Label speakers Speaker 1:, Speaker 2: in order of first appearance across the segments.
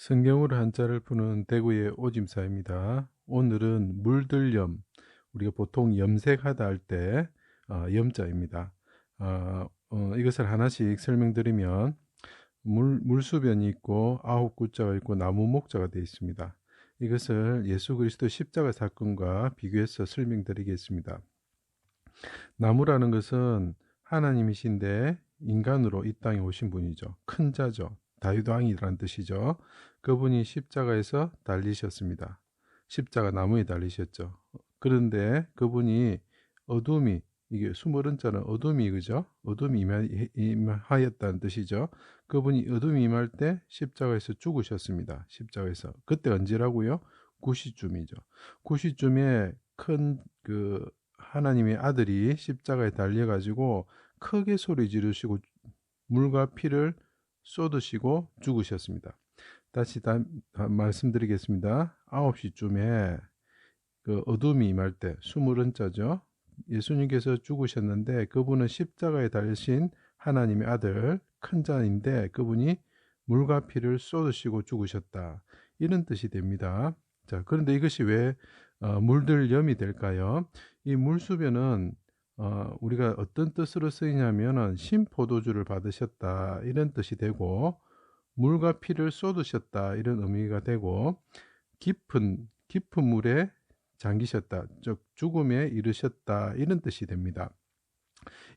Speaker 1: 성경으로 한자를 푸는 대구의 오짐사입니다. 오늘은 물들염, 우리가 보통 염색하다 할 때 염자입니다. 이것을 하나씩 설명드리면 물수변이 있고 아홉 구자가 있고 나무 목자가 되어 있습니다. 이것을 예수 그리스도 십자가 사건과 비교해서 설명드리겠습니다. 나무라는 것은 하나님이신데 인간으로 이 땅에 오신 분이죠. 큰 자죠. 다윗 왕이라는 뜻이죠. 그분이 십자가에서 달리셨습니다. 십자가 나무에 달리셨죠. 그런데 그분이 어둠이, 이게 수모른 자는 어둠이, 그죠? 어둠이 임하였다는 뜻이죠. 그분이 어둠이 임할 때 십자가에서 죽으셨습니다. 십자가에서. 그때 언제라고요? 구시쯤이죠. 구시쯤에 큰 하나님의 아들이 십자가에 달려가지고 크게 소리 지르시고 물과 피를 쏟으시고 죽으셨습니다. 다시 말씀드리겠습니다. 9시쯤에 그 어둠이 임할 때, 수물은 자죠. 예수님께서 죽으셨는데 그분은 십자가에 달리신 하나님의 아들, 큰 자인데 그분이 물과 피를 쏟으시고 죽으셨다. 이런 뜻이 됩니다. 자, 그런데 이것이 왜 물들염이 될까요? 이 물수변은 우리가 어떤 뜻으로 쓰이냐면은 신포도주를 받으셨다 이런 뜻이 되고, 물과 피를 쏟으셨다 이런 의미가 되고, 깊은 물에 잠기셨다, 즉 죽음에 이르셨다 이런 뜻이 됩니다.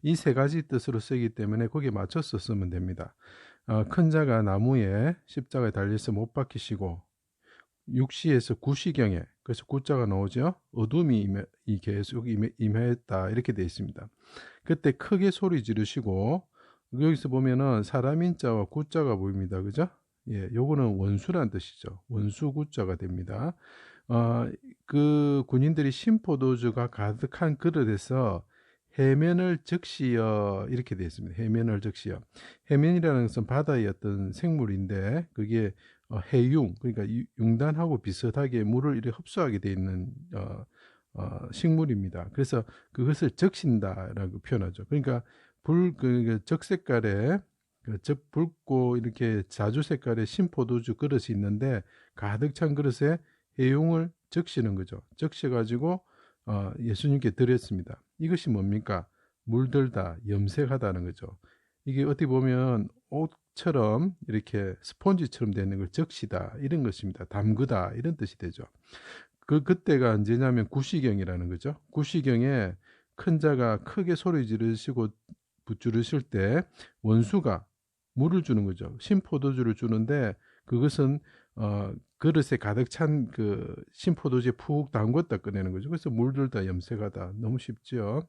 Speaker 1: 이 세 가지 뜻으로 쓰이기 때문에 거기에 맞춰서 쓰면 됩니다. 큰 자가 나무에 십자가에 달려서 못 박히시고 6시에서 9시경에, 그래서 구자가 나오죠. 어둠이 계속 임했다 이렇게 되어 있습니다. 그때 크게 소리 지르시고, 여기서 보면은 사람인 자와 구자가 보입니다. 그죠? 예, 요거는 원수란 뜻이죠. 원수 구자가 됩니다. 그 군인들이 신포도주가 가득한 그릇에서 해면을 적시어 이렇게 되어 있습니다. 해면을 적시어. 해면이라는 것은 바다의 어떤 생물인데 그게 해융, 그러니까 융단하고 비슷하게 물을 이렇게 흡수하게 되어 있는 식물입니다. 그래서 그것을 적신다라고 표현하죠. 그러니까 적색깔의 붉고 이렇게 자주 색깔의 신포도주 그릇이 있는데 가득 찬 그릇에 해융을 적시는 거죠. 적셔가지고 예수님께 드렸습니다. 이것이 뭡니까? 물들다, 염색하다는 거죠. 이게 어떻게 보면 옷처럼 이렇게 스폰지처럼 되는 걸 적시다 이런 것입니다. 담그다 이런 뜻이 되죠. 그때가 언제냐면 구시경이라는 거죠. 구시경에 큰 자가 크게 소리 지르시고 부르실 때 원수가 물을 주는 거죠. 신포도주를 주는데 그것은 그릇에 가득 찬 그 신포도주에 푹 담궜다 꺼내는 거죠. 그래서 물들다 염색하다, 너무 쉽죠.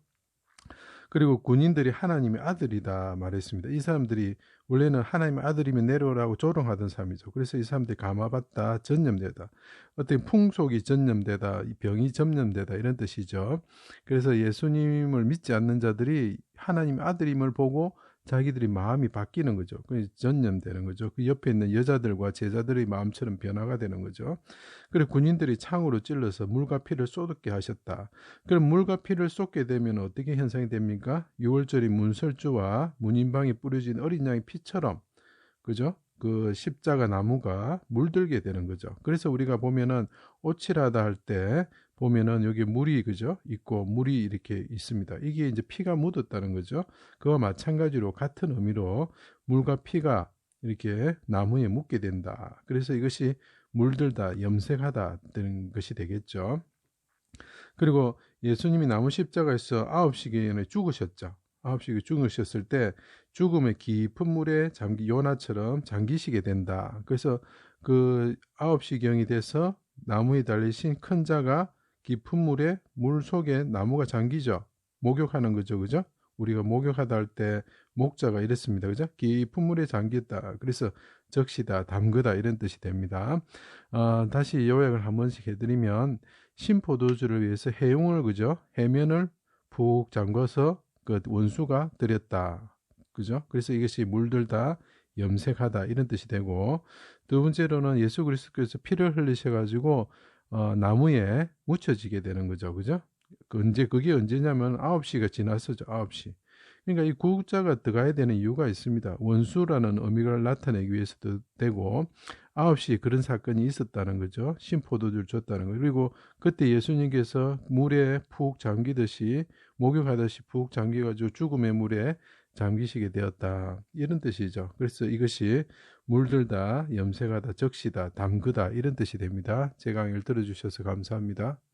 Speaker 1: 그리고 군인들이 하나님의 아들이다 말했습니다. 이 사람들이 원래는 하나님의 아들이면 내려오라고 조롱하던 사람이죠. 그래서 이 사람들이 감화받다, 전염되다, 어떤 풍속이 전염되다, 병이 전염되다 이런 뜻이죠. 그래서 예수님을 믿지 않는 자들이 하나님의 아들임을 보고 자기들이 마음이 바뀌는 거죠. 그 전염되는 거죠. 그 옆에 있는 여자들과 제자들의 마음처럼 변화가 되는 거죠. 그리고 군인들이 창으로 찔러서 물과 피를 쏟게 하셨다. 그럼 물과 피를 쏟게 되면 어떻게 현상이 됩니까? 6월절이 문설주와 문인방에 뿌려진 어린 양의 피처럼, 그죠? 그 십자가 나무가 물들게 되는 거죠. 그래서 우리가 보면은 오칠하다 할 때 보면은 여기 물이, 그죠? 있고 물이 이렇게 있습니다. 이게 이제 피가 묻었다는 거죠. 그와 마찬가지로 같은 의미로 물과 피가 이렇게 나무에 묻게 된다. 그래서 이것이 물들다, 염색하다 되는 것이 되겠죠. 그리고 예수님이 나무 십자가에서 9시경에 죽으셨죠. 9시경에 죽으셨을 때 죽음의 깊은 물에 요나처럼 잠기시게 된다. 그래서 그 9시경이 돼서 나무에 달리신 큰 자가 깊은 물 속에 나무가 잠기죠. 목욕하는 거죠. 그죠? 우리가 목욕하다 할 때 목자가 이랬습니다. 그죠? 깊은 물에 잠겼다. 그래서 적시다, 담그다 이런 뜻이 됩니다. 다시 요약을 한 번씩 해드리면 신포도주를 위해서 해용을, 그죠? 해면을 푹 잠궈서 그 원수가 들였다. 그죠? 그래서 이것이 물들다, 염색하다 이런 뜻이 되고, 두 번째로는 예수 그리스도께서 피를 흘리셔가지고 나무에 묻혀지게 되는 거죠. 그죠? 그게 언제냐면 9시가 지났었죠. 9시. 그러니까 이 구자가 들어가야 되는 이유가 있습니다. 원수라는 의미를 나타내기 위해서도 되고, 9시 그런 사건이 있었다는 거죠. 신포도주를 줬다는 거. 그리고 그때 예수님께서 물에 푹 잠기듯이 목욕하듯이 푹 잠기가지고 죽음의 물에 잠기시게 되었다. 이런 뜻이죠. 그래서 이것이 물들다, 염색하다, 적시다, 담그다 이런 뜻이 됩니다. 제 강의를 들어주셔서 감사합니다.